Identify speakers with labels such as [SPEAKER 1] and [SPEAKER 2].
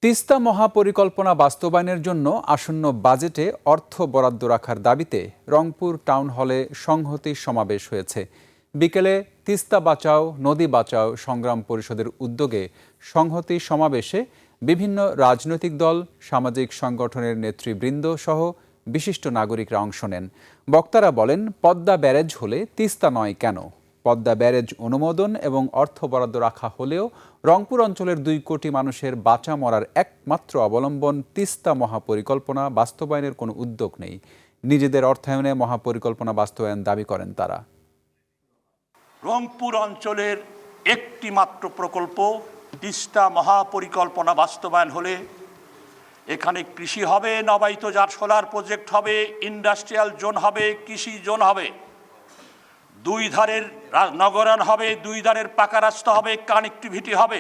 [SPEAKER 1] তিস্তা মহাপরিকল্পনা বাস্তবায়নের জন্য আসন্ন বাজেটে অর্থ বরাদ্দ রাখার দাবিতে রংপুর টাউন হলে সংহতি সমাবেশ হয়েছে। বিকেলে তিস্তা বাঁচাও নদী বাঁচাও সংগ্রাম পরিষদের উদ্যোগে সংহতি সমাবেশে বিভিন্ন রাজনৈতিক দল, সামাজিক সংগঠনের নেতৃবৃন্দ সহ বিশিষ্ট নাগরিকরা অংশ নেন। বক্তারা বলেন, পদ্মা ব্যারেজ হলে তিস্তা নয় কেন? পদ্মা ব্যারেজ অনুমোদন এবং অর্থ বরাদ্দ রাখা হলেও রংপুর অঞ্চলের 2 কোটি মানুষের বাঁচা মরার একমাত্র অবলম্বন তিস্তা মহাপরিকল্পনা বাস্তবায়নের কোনো উদ্যোগ নেই। নিজেদের অর্থায়নে মহাপরিকল্পনা বাস্তবায়ন দাবি করেন তারা।
[SPEAKER 2] রংপুর অঞ্চলের একটি মাত্র প্রকল্প তিস্তা মহাপরিকল্পনা বাস্তবায়ন হলে এখানে কৃষি হবে, নবায়িতজাত সোলার প্রজেক্ট হবে, ইন্ডাস্ট্রিয়াল জোন হবে, কৃষি জোন হবে, 2 ধারের নগরায়ণ হবে, 2 ধারের পাকা রাস্তা হবে, কানেক্টিভিটি হবে।